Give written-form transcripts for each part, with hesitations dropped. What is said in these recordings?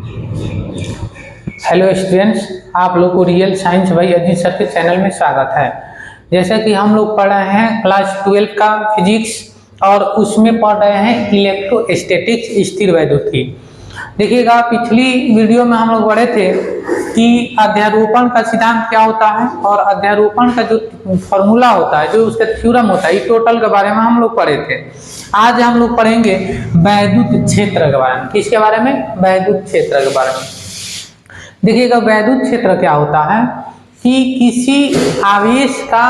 Hello students, आप लोग को रियल साइंस भाई अजीत सर के चैनल में स्वागत है। जैसा कि हम लोग पढ़ रहे हैं क्लास 12 का फिजिक्स और उसमें पढ़ रहे हैं इलेक्ट्रोस्टैटिक्स स्थिर वैद्युति। देखिएगा, पिछली वीडियो में हम लोग पढ़े थे कि अध्यारोपण का सिद्धांत क्या होता है और अध्यारोपण का जो फॉर्मूला होता है, जो उसका थ्योरम होता है, टोटल के बारे में हम लोग पढ़े थे। आज हम लोग पढ़ेंगे वैद्युत क्षेत्र के बारे में। किसके बारे में? वैद्युत क्षेत्र के बारे में। देखिएगा, वैद्युत क्षेत्र क्या होता है कि किसी आवेश का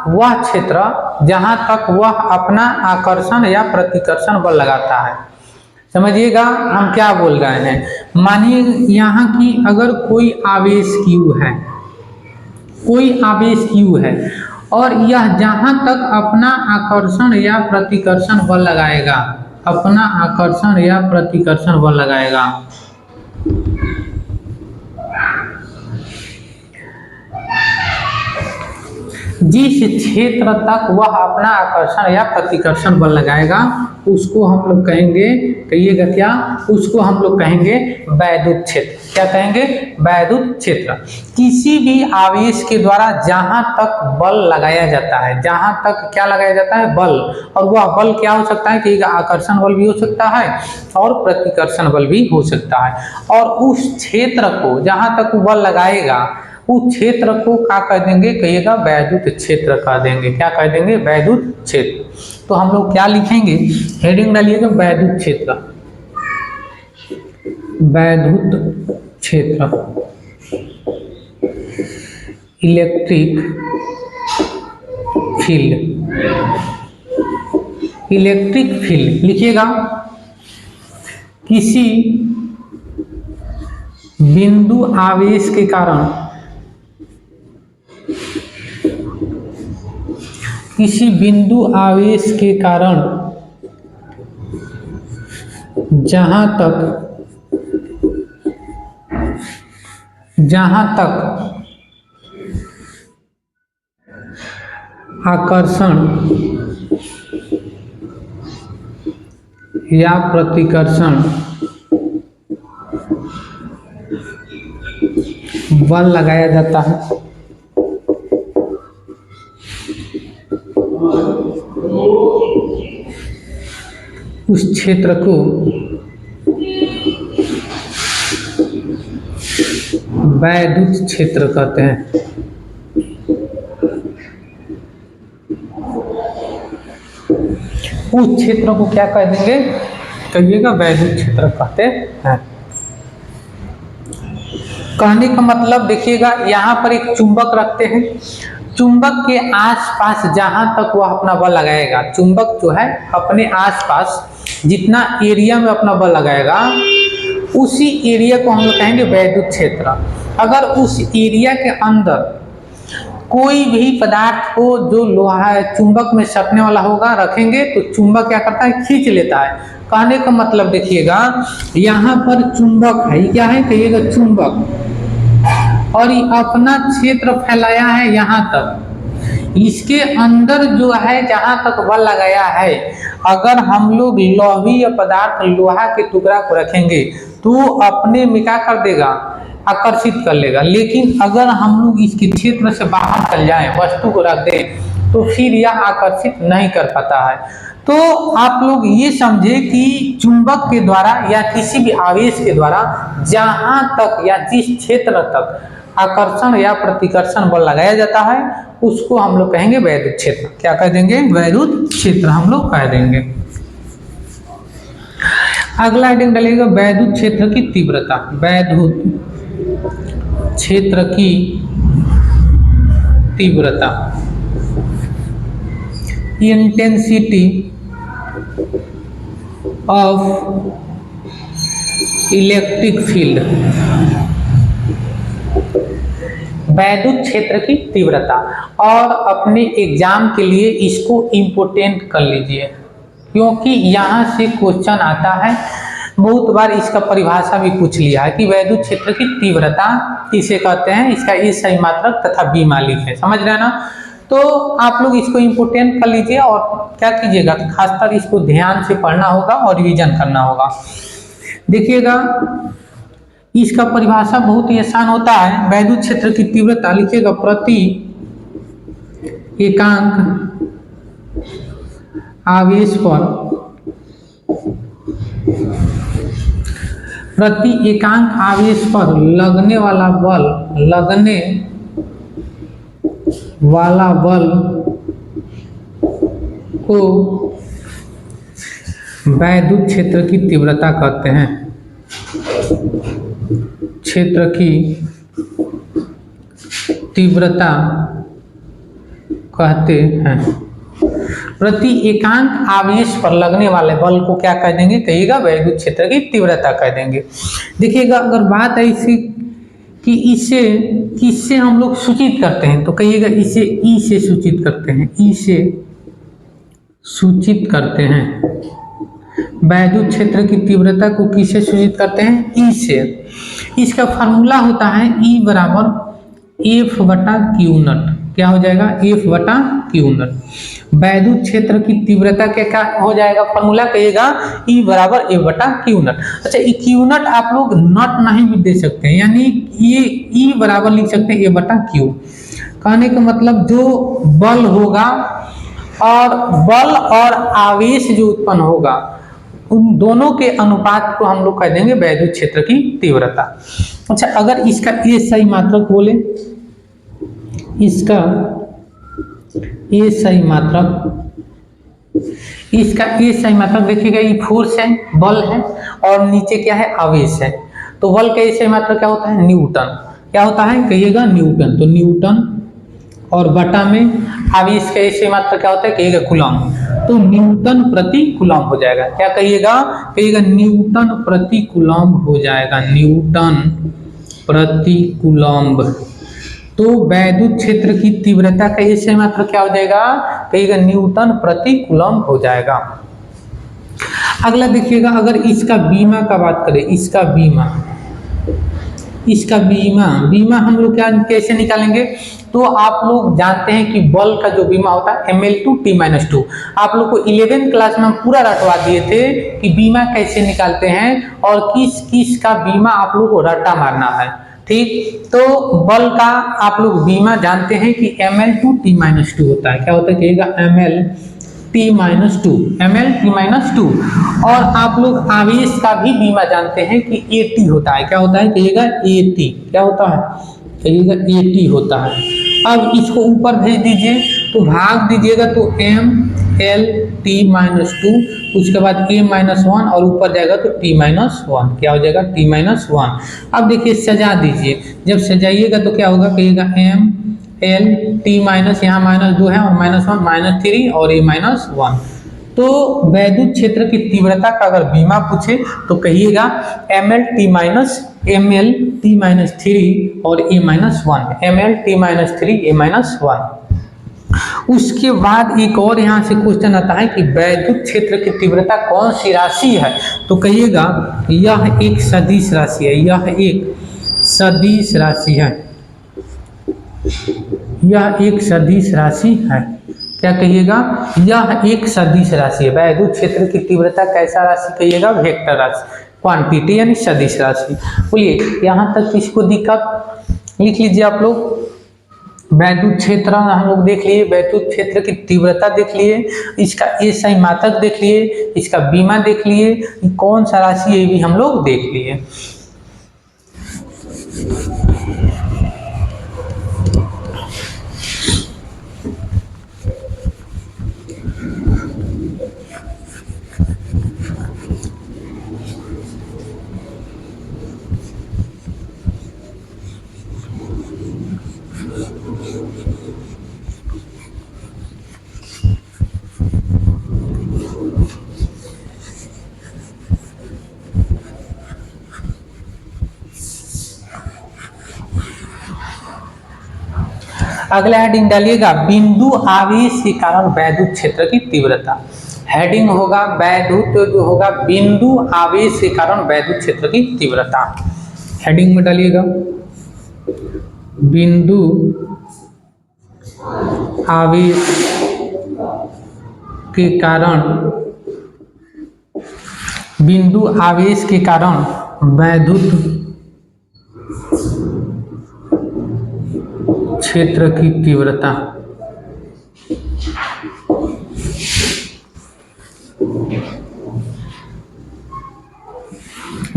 वह क्षेत्र जहां तक वह अपना आकर्षण या प्रतिकर्षण बल लगाता है। समझिएगा हम क्या बोल रहे हैं। मानिए यहाँ की अगर कोई आवेश Q है, कोई आवेश Q है और यह जहां तक अपना आकर्षण या प्रतिकर्षण बल लगाएगा, अपना आकर्षण या प्रतिकर्षण बल लगाएगा, जिस क्षेत्र तक वह अपना आकर्षण या प्रतिकर्षण बल लगाएगा उसको हम लोग कहेंगे, कहिएगा क्या, उसको हम लोग कहेंगे वैद्युत क्षेत्र। क्या कहेंगे? वैद्युत क्षेत्र। किसी भी आवेश के द्वारा जहां तक बल लगाया जाता है, जहां तक क्या लगाया जाता है? बल। और वह बल क्या हो सकता है कि आकर्षण बल भी हो सकता है और प्रतिकर्षण बल भी हो सकता है। और उस क्षेत्र को जहां तक बल लगाएगा उस क्षेत्र को क्या कह देंगे? कहिएगा वैद्युत क्षेत्र कह देंगे। क्या कह देंगे? वैद्युत क्षेत्र। तो हम लोग क्या लिखेंगे? हेडिंग डालिएगा वैद्युत क्षेत्र। वैद्युत क्षेत्र, इलेक्ट्रिक फील्ड। इलेक्ट्रिक फील्ड लिखिएगा, किसी बिंदु आवेश के कारण, किसी बिंदु आवेश के कारण जहां तक आकर्षण या प्रतिकर्षण बल लगाया जाता है, उस क्षेत्र को वैद्युत क्षेत्र कहते हैं। उस क्षेत्र को क्या कह देंगे? कहिएगा वैद्युत क्षेत्र कहते हैं। कहने का मतलब देखिएगा, यहाँ पर एक चुंबक रखते हैं। चुंबक के आसपास जहां तक वह अपना बल लगाएगा, चुंबक जो है अपने आसपास जितना एरिया में अपना बल लगाएगा उसी एरिया को हम लोग कहेंगे वैद्युत क्षेत्र। अगर उस एरिया के अंदर कोई भी पदार्थ को जो लोहा है चुंबक में सटने वाला होगा रखेंगे तो चुंबक क्या करता है? खींच लेता है। कहने का मतलब देखिएगा, यहाँ पर चुंबक है, क्या है? कहिएगा चुंबक, और ये अपना क्षेत्र फैलाया है यहाँ तक। इसके अंदर जो है जहां तक बल लगाया है, अगर हम लोग लोहीय पदार्थ लोहा के टुकड़ा को रखेंगे तो अपने में क्या कर देगा? आकर्षित कर लेगा। लेकिन अगर हम लोग इसके क्षेत्र से बाहर चल जाएं, वस्तु को रख दें, तो फिर यह आकर्षित नहीं कर पाता है। तो आप लोग ये समझे कि चुंबक के द्वारा या किसी भी आवेश के द्वारा जहां तक या जिस क्षेत्र तक आकर्षण या प्रतिकर्षण बल लगाया जाता है उसको हम लोग कहेंगे वैद्युत क्षेत्र। क्या कह देंगे? वैद्युत क्षेत्र हम लोग कह देंगे। अगला हेडिंग डालिएगा वैद्युत क्षेत्र की तीव्रता। वैद्युत क्षेत्र की तीव्रता, इंटेंसिटी ऑफ इलेक्ट्रिक फील्ड। वैद्युत क्षेत्र की तीव्रता, और अपने एग्जाम के लिए इसको इम्पोर्टेंट कर लीजिए क्योंकि यहाँ से क्वेश्चन आता है। बहुत बार इसका परिभाषा भी पूछ लिया है कि वैद्युत क्षेत्र की तीव्रता किसे कहते हैं, इसका ए सही मात्रक तथा बी मालिक है। समझ रहे हैं ना? तो आप लोग इसको इम्पोर्टेंट कर लीजिए और क्या कीजिएगा, खासकर इसको ध्यान से पढ़ना होगा और रिवीजन करना होगा। देखिएगा, इसका परिभाषा बहुत ही आसान होता है। वैद्युत क्षेत्र की तीव्रता लिखिएगा प्रति एकांक आवेश पर, प्रति एकांक आवेश पर लगने वाला बल को वैद्युत क्षेत्र की तीव्रता कहते हैं। क्षेत्र की तीव्रता कहते हैं। प्रति एकांक आवेश पर लगने वाले बल को क्या कह देंगे, कहिएगा वैद्युत क्षेत्र की तीव्रता कह देंगे। देखिएगा अगर बात है इसी कि इसे किससे हम लोग सूचित करते हैं, तो कहिएगा इसे ई से सूचित करते हैं, ई से सूचित करते हैं। वैद्युत क्षेत्र की तीव्रता को किससे सूचित करते हैं, ई से। इसका फार्मूला होता है ई बराबर एफ बटा क्यू नट। क्या हो जाएगा, एफ बटा क्यू नट। वैद्युत क्षेत्र की तीव्रता क्या हो जाएगा फार्मूला, कहिएगा ई बराबर एफ बटा क्यू नट। अच्छा, ये क्यू नट आप लोग नट नहीं भी दे सकते हैं, यानी ये ई बराबर लिख सकते हैं ए बटा क्यू। कहने का मतलब जो बल होगा और बल और आवेश जो उत्पन्न होगा उन दोनों के अनुपात को हम लोग कह देंगे वैद्युत क्षेत्र की तीव्रता। अच्छा, अगर इसका ए सही मात्रक बोले, इसका ए सही मात्रक देखिएगा, ये फोर्स है, बल है, और नीचे क्या है, आवेश है। तो बल का ए सही मात्रक क्या होता है, न्यूटन। क्या होता है, कहिएगा न्यूटन। तो न्यूटन और बटा में आवेश का ए सही मात्रक क्या होता है, कहिएगा कूलम्ब। तो न्यूटन प्रति कूलम्ब हो जाएगा। क्या कहिएगा, कहिएगा न्यूटन प्रति कूलम्ब हो जाएगा, न्यूटन प्रति कूलम्ब। तो वैद्युत क्षेत्र की तीव्रता का ए सही मात्रक क्या हो जाएगा, कहिएगा न्यूटन प्रति कूलम्ब हो जाएगा। अगला देखिएगा, अगर इसका बीमा का बात करें, इसका बीमा हम लोग क्या कैसे निकालेंगे, तो आप लोग जानते हैं कि बल का जो बीमा होता है ml/t-2। आप लोग को 11th क्लास में हम पूरा रटवा दिए थे कि बीमा कैसे निकालते हैं और किस किस का बीमा आप लोग को रट्टा मारना है। ठीक, तो बल का आप लोग बीमा जानते हैं कि ml/t-2 होता है। क्या होता है, कहिएगा ml/t-2। और आप लोग आवेश का भी बीमा जानते हैं कि AT होता है। क्या होता है, कहिएगा AT। क्या होता है, कहिएगा AT होता है। अब इसको ऊपर भेज दीजिए, तो भाग दीजिएगा, तो ml/t-2, उसके बाद a-1 और ऊपर जाएगा तो t-1। क्या हो जाएगा, t-1। अब देखिए सजा दीजिए, जब सजाइएगा तो क्या होगा, कहिएगा ml/t-, यहाँ -2 है और -1 -3 और a-1। तो वैद्युत क्षेत्र की तीव्रता का अगर बीमा पूछे तो कहिएगा ml/t-3 और a-1, ml/t-3 a-1। उसके बाद एक और यहाँ से क्वेश्चन आता है कि वैद्युत क्षेत्र की तीव्रता कौन सी राशि है, तो कहिएगा यह एक सदिश राशि है, यह एक सदिश राशि है, यह एक सदिश राशि है। क्या कहिएगा, यह एक सदिश राशि है। वैद्युत क्षेत्र की तीव्रता कैसा राशि, कहिएगा वेक्टर राशि, क्वांटिटी यानी सदिश राशि। बोलिए यहाँ तक किसको दिक्कत, लिख लीजिए आप लोग। वैद्युत क्षेत्र हम लोग देख लिए, वैद्युत क्षेत्र की तीव्रता देख लिए, इसका ए सही मात्रक देख लिए, इसका बीमा देख लिए, कौन सा राशि है ये भी हम लोग देख लिए। अगला हेडिंग डालिएगा, बिंदु आवेश के कारण वैद्युत क्षेत्र की तीव्रता। हेडिंग होगा वैद्युत जो होगा बिंदु आवेश के कारण वैद्युत क्षेत्र की तीव्रता। हेडिंग में डालिएगा बिंदु आवेश के कारण, बिंदु आवेश के कारण वैद्युत क्षेत्र की तीव्रता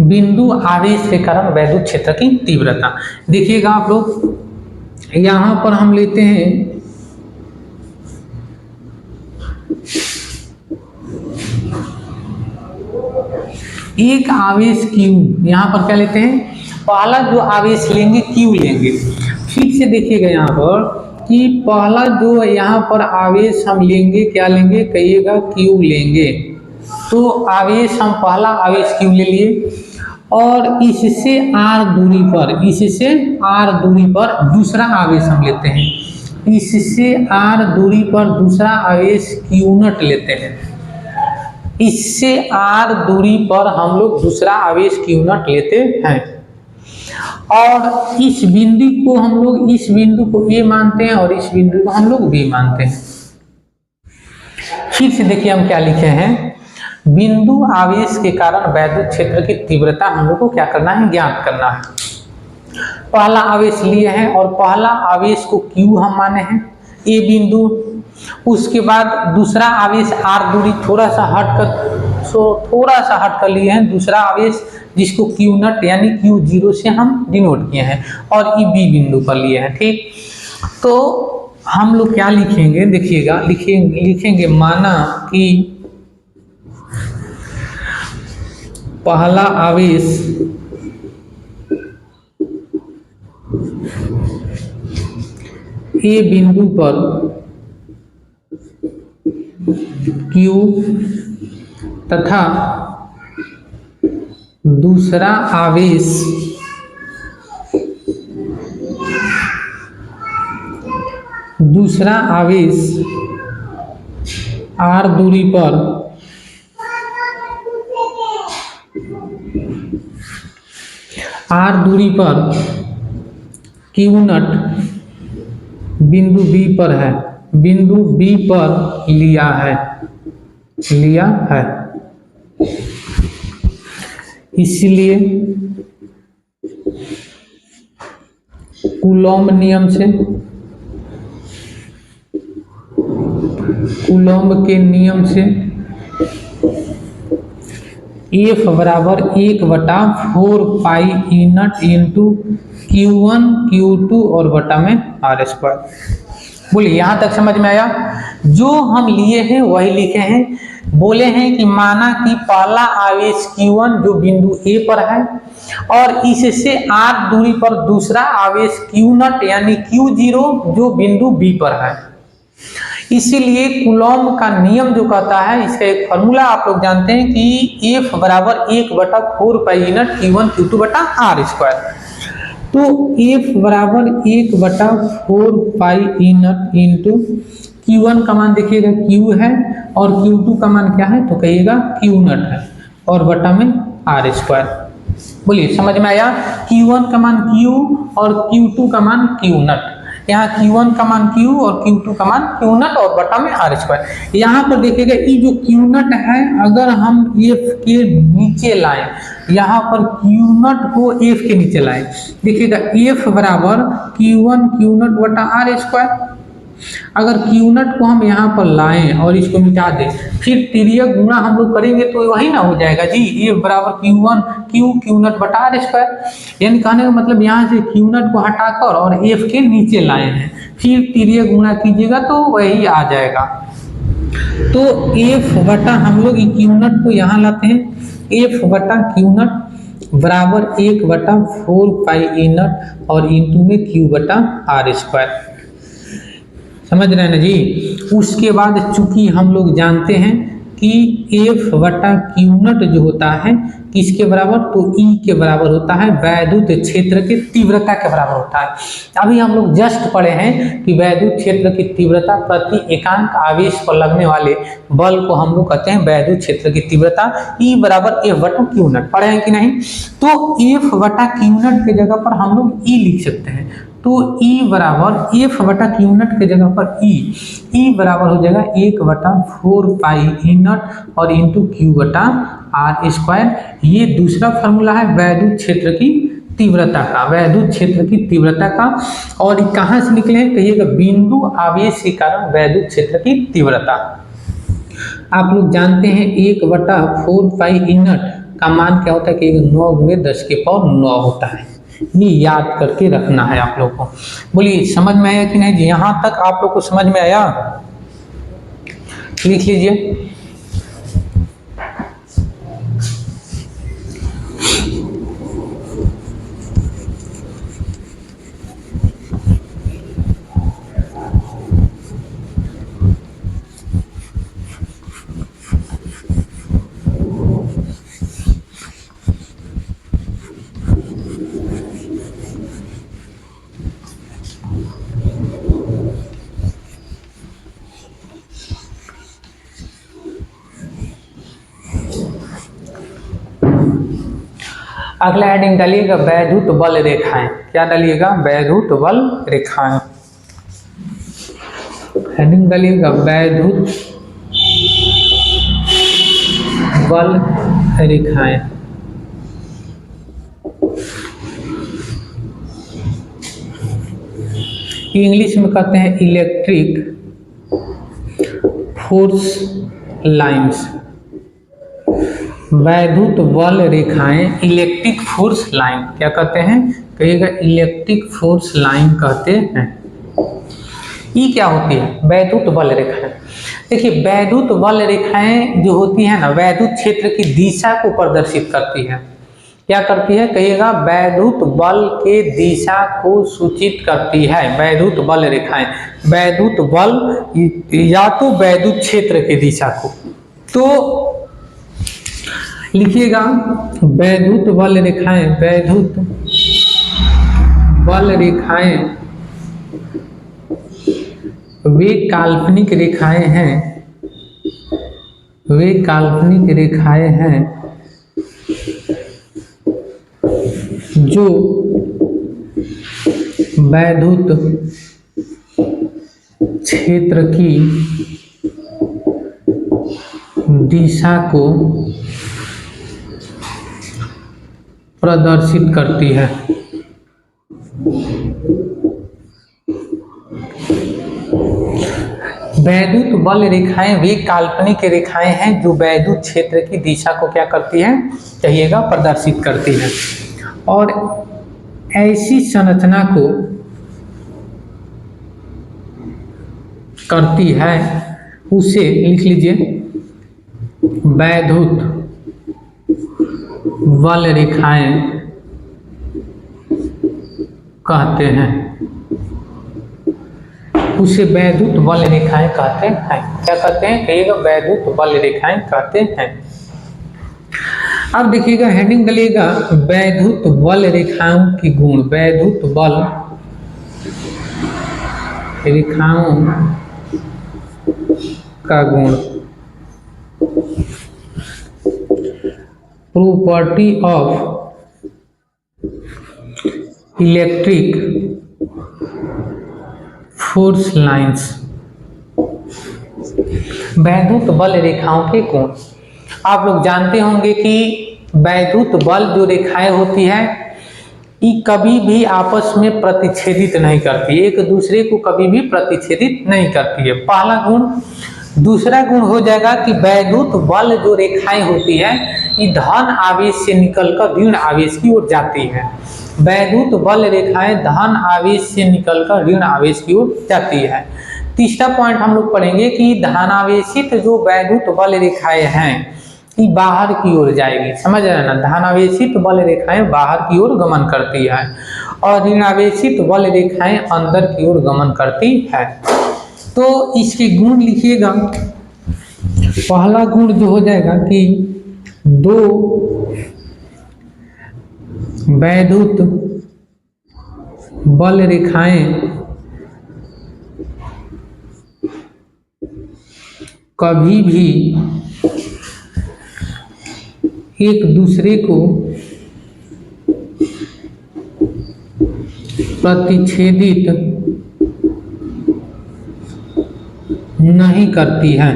बिंदु आवेश के कारण वैद्युत क्षेत्र की तीव्रता। देखिएगा आप लोग, यहां पर हम लेते हैं एक आवेश Q, यहां पर क्या लेते हैं, पहला जो आवेश लेंगे Q लेंगे। ठीक से देखिएगा यहाँ पर कि पहला जो यहाँ पर आवेश हम लेंगे, क्या लेंगे कहिएगा, Q लेंगे। तो आवेश हम पहला आवेश Q ले लिए और इससे r दूरी पर, इससे r दूरी पर दूसरा आवेश हम लेते हैं, इससे r दूरी पर दूसरा आवेश Q0 लेते हैं, इससे r दूरी पर हम लोग दूसरा आवेश Q0 लेते हैं और इस बिंदु को हम लोग, इस बिंदु को A मानते हैं और इस बिंदु को हम लोग B मानते हैं। फिर से देखिए हम क्या लिखे हैं, बिंदु आवेश के कारण वैद्युत क्षेत्र की तीव्रता हम लोग को क्या करना है, ज्ञात करना है। पहला आवेश लिए हैं और पहला आवेश को Q हम माने हैं, A बिंदु। उसके बाद दूसरा आवेश R दूरी थोड़ा सा हट कर लिए हैं, दूसरा आवेश जिसको Q0 यानी Q0 से हम डिनोट किए हैं और E B बिंदु पर लिए हैं। ठीक, तो हम लोग क्या लिखेंगे, देखिएगा लिखेंगे माना कि पहला आवेश A बिंदु पर Q तथा दूसरा आवेश R दूरी पर Q0 बिंदु B पर है, बिंदु B पर लिया है। इसलिए कूलॉम्ब के नियम से F बराबर 1/4 पाई E0 इंटू Q1 Q2 और बटा में R²। बोलिए यहाँ तक समझ में आया? जो हम लिए हैं वही लिखे हैं। बोले हैं कि माना कि पहला आवेश Q1 जो बिंदु A पर है और इससे R दूरी पर दूसरा आवेश Q0 यानी Q0 जो बिंदु B पर है। इसीलिए कूलॉम्ब का नियम जो कहता है, इसका एक फॉर्मूला आप लोग जानते हैं कि F बराबर 1/4 पाई E0 Q1 Q2 बटा R²। तो F बराबर 1/4 पाई E0 इंटू Q1 का मान देखिएगा Q है और Q2 का मान क्या है, तो कहिएगा Q0 है और बटा में R²। बोलिए समझ में आया? Q1 का मान Q और Q2 का मान Q0। यहाँ Q1 का मान Q और Q2 का मान Q0 और बटा में R²। यहाँ पर देखिएगा ये जो Q0 है, अगर हम F के नीचे लाएं, यहाँ पर Q0 को F के नीचे लाएं, देखिएगा F बराबर Q1 Q0 बटा R²। अगर Q0 को हम यहाँ पर लाएं और इसको मिटा दें, फिर तिर्यक गुणा हम लोग करेंगे तो वही ना हो जाएगा जी, F बराबर Q1 Q0 बटा R²। यानी कहने का मतलब यहाँ से Q0 को हटाकर और F के नीचे लाए हैं, फिर तिर्यक गुणा कीजिएगा तो वही आ जाएगा। तो F बटा हम लोग Q0 को यहाँ लाते हैं, F बटा Q0 बराबर 1/4 पाई E0 और इंटू में Q बटा R²। समझ रहे हैं ना जी? उसके बाद चूंकि हम लोग जानते हैं कि F बटा Q0 जो होता है किसके बराबर, तो E के बराबर होता है, वैद्युत क्षेत्र की तीव्रता के बराबर होता है। अभी हम लोग जस्ट पढ़े हैं कि वैद्युत क्षेत्र की तीव्रता प्रति एकांक आवेश पर लगने वाले बल को हम लोग कहते हैं वैद्युत क्षेत्र की तीव्रता। E बराबर F बटा Q0 पढ़े हैं कि नहीं? तो F बटा Q0 की जगह पर हम लोग E लिख सकते हैं। तो E बराबर F बटा Q0 के जगह पर E बराबर हो जाएगा 1/4 पाई E0 और इंटू Q बटा R²। ये दूसरा फॉर्मूला है वैद्युत क्षेत्र की तीव्रता का, वैद्युत क्षेत्र की तीव्रता का। और ये कहाँ से निकले हैं कहिएगा, बिंदु आवेश के कारण वैद्युत क्षेत्र की तीव्रता। आप लोग जानते हैं 1/4 पाई इनट का मान क्या होता है कि 9 × 10⁹ होता है। ये याद करके रखना है आप लोग को। बोलिए समझ में आया कि नहीं जी? यहाँ तक आप लोग को समझ में आया? लिख लीजिए। अगला हेडिंग डालिएगा वैद्युत बल रेखाएं। क्या डालिएगा? वैद्युत बल रेखाएं। हेडिंग डालिएगा वैद्युत बल रेखाएं। इंग्लिश में कहते हैं इलेक्ट्रिक फोर्स लाइंस। वैद्युत बल रेखाएं इलेक्ट्रिक फोर्स लाइन। क्या कहते हैं कहिएगा? इलेक्ट्रिक फोर्स लाइन कहते हैं। ये क्या होती है? वैद्युत बल रेखाएं। देखिए वैद्युत बल रेखाएं जो होती है ना, वैद्युत क्षेत्र की दिशा को प्रदर्शित करती है। क्या करती है कहिएगा? वैद्युत बल के दिशा को सूचित करती है। वैद्युत बल रेखाएं, वैद्युत बल या तो वैद्युत क्षेत्र की दिशा को। तो लिखिएगा वैद्युत बल रेखाएं। वैद्युत बल रेखाएं वे काल्पनिक रेखाएं हैं, वे काल्पनिक रेखाएं हैं जो वैद्युत क्षेत्र की दिशा को प्रदर्शित करती है। वैद्युत बल रेखाएं वे काल्पनिक रेखाएं हैं जो वैद्युत क्षेत्र की दिशा को क्या करती है कहिएगा? प्रदर्शित करती है। और ऐसी संरचना को करती है उसे लिख लीजिए वैद्युत बल रेखाएं कहते हैं। उसे वैद्युत बल रेखाएं कहते हैं। क्या कहते हैं कहिएगा? वैद्युत बल रेखाएं कहते हैं। अब देखिएगा हेडिंग डालिएगा वैद्युत बल रेखाओं की गुण। वैद्युत बल रेखाओं का गुण। Property of electric force lines. वैद्युत बल रेखाओं के गुण। आप लोग जानते होंगे कि वैद्युत बल जो रेखाएं होती है ये कभी भी आपस में प्रतिच्छेदित नहीं करती, एक दूसरे को कभी भी प्रतिच्छेदित नहीं करती है, पहला गुण। दूसरा गुण हो जाएगा कि वैद्युत बल जो रेखाएं होती है ये धन आवेश से निकलकर ऋण आवेश की ओर जाती है। वैद्युत बल रेखाएं धन आवेश से निकलकर ऋण आवेश की ओर जाती है। तीसरा पॉइंट हम लोग पढ़ेंगे कि धनावेशित जो वैद्युत बल रेखाएं हैं ये बाहर की ओर जाएगी। समझ रहे हैं ना? धनावेशित बल रेखाएं बाहर की ओर गमन करती है और ऋणावेशित बल रेखाएं अंदर की ओर गमन करती है। तो इसके गुण लिखिएगा। पहला गुण जो हो जाएगा कि दो वैद्युत बल रेखाएं कभी भी एक दूसरे को प्रतिच्छेदित नहीं करती है।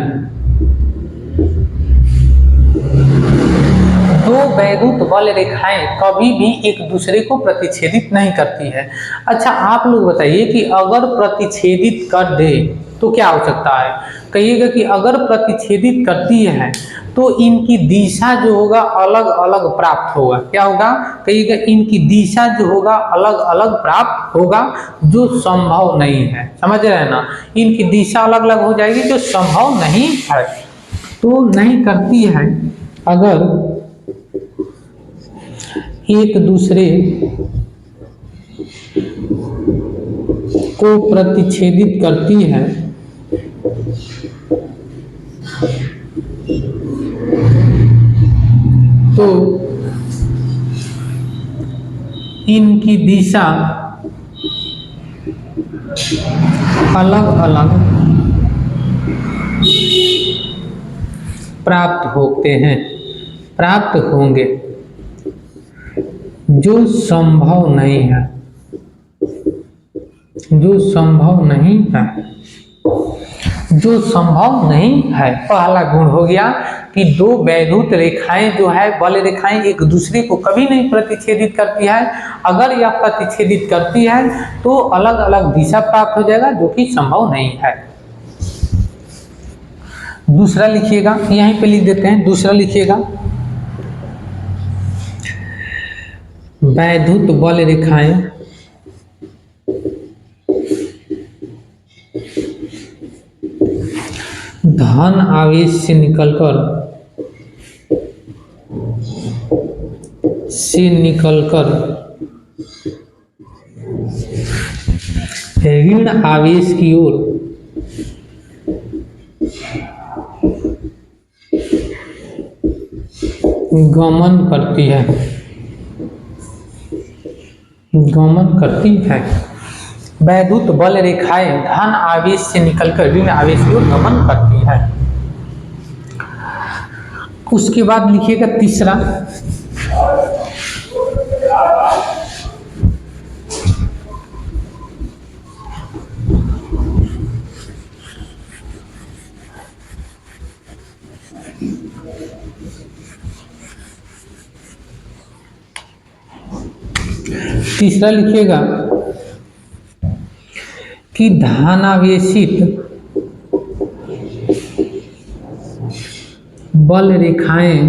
दो वैद्युत बल रेखाएं कभी भी एक दूसरे को प्रतिच्छेदित नहीं करती है। अच्छा आप लोग बताइए कि अगर प्रतिच्छेदित कर दे तो क्या हो सकता है? कहिएगा कि अगर प्रतिच्छेदित करती है तो इनकी दिशा जो होगा अलग अलग प्राप्त होगा। क्या होगा? कहिएगा इनकी दिशा जो होगा अलग अलग प्राप्त होगा, जो संभव नहीं है। समझ रहे हैं ना? इनकी दिशा अलग अलग हो जाएगी, जो संभव नहीं है। तो नहीं करती है अगर एक दूसरे को प्रतिच्छेदित करती है तो इनकी दिशा अलग अलग प्राप्त होंगे, जो संभव नहीं है, पहला गुण हो गया कि दो वैद्युत रेखाएं जो है बल रेखाएं एक दूसरे को कभी नहीं प्रतिच्छेदित करती है। अगर यह प्रतिच्छेदित करती है तो अलग अलग दिशा प्राप्त हो जाएगा, जो कि संभव नहीं है। दूसरा लिखिएगा, यहीं पे लिख देते हैं। दूसरा लिखिएगा, वैद्युत बल रेखाएं धन आवेश से निकलकर ऋण आवेश की ओर गमन करती है। वैद्युत बल रेखाएं धन आवेश से निकलकर ऋण आवेश की ओर गमन करती है। उसके बाद लिखिएगा तीसरा, लिखिएगा कि धनावेशित बल रेखाएं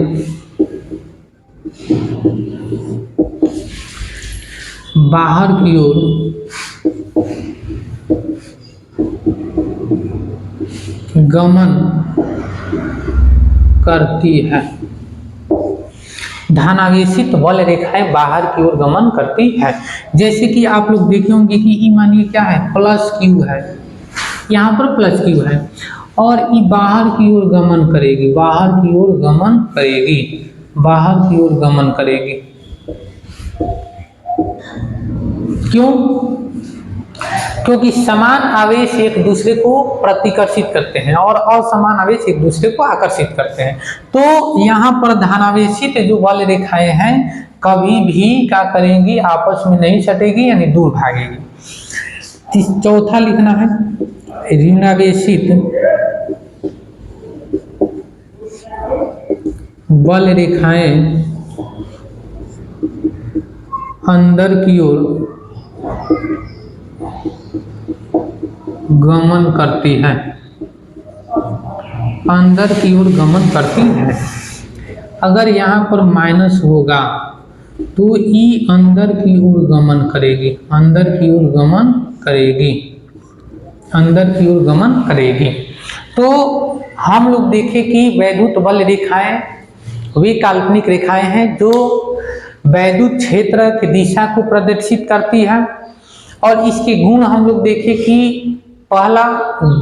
बाहर की ओर गमन करती है। धनावेशित बल रेखाएं बाहर की ओर गमन करती है। जैसे कि आप लोग देखे होंगे कि ई मानिए क्या है, प्लस क्यू है, यहाँ पर प्लस क्यू है और ई बाहर की ओर गमन करेगी, क्यों? क्योंकि समान आवेश एक दूसरे को प्रतिकर्षित करते हैं और असमान आवेश एक दूसरे को आकर्षित करते हैं। तो यहाँ पर धनावेशित जो बल रेखाएं हैं कभी भी क्या करेंगी, आपस में नहीं सटेगी, यानी दूर भागेगी। चौथा लिखना है, ऋणावेशित बल रेखाएं अंदर की ओर गमन करती है, अगर यहाँ पर माइनस होगा तो ई अंदर की ओर गमन करेगी, तो हम लोग देखें कि वैद्युत बल रेखाएं वे काल्पनिक रेखाएं हैं जो वैद्युत क्षेत्र की दिशा को प्रदर्शित करती है। और इसके गुण हम लोग देखें कि पहला,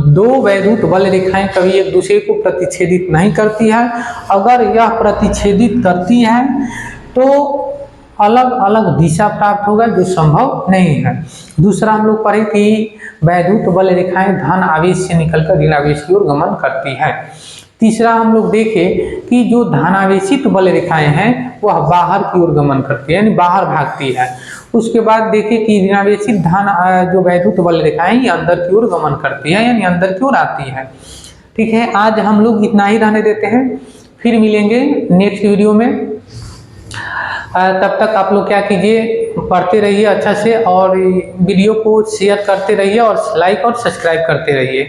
दो वैद्युत बल रेखाएं कभी एक दूसरे को प्रतिच्छेदित नहीं करती है। अगर यह प्रतिच्छेदित करती है तो अलग अलग दिशा प्राप्त होगा, जो संभव नहीं है। दूसरा हम लोग पढ़े कि वैद्युत बल रेखाएं धन आवेश से निकलकर ऋण आवेश की ओर गमन करती है। तीसरा हम लोग देखें कि जो धनावेशित बल रेखाएं हैं वह बाहर की ओर गमन करती है, यानी बाहर भागती है। उसके बाद देखें कि ऋणावेशित जो वैद्युत बल रेखाएं ये अंदर की ओर गमन करती है, यानी अंदर की ओर आती है। ठीक है, आज हम लोग इतना ही रहने देते हैं, फिर मिलेंगे नेक्स्ट वीडियो में। तब तक आप लोग क्या कीजिए, पढ़ते रहिए अच्छा से और वीडियो को शेयर करते रहिए और लाइक और सब्सक्राइब करते रहिए।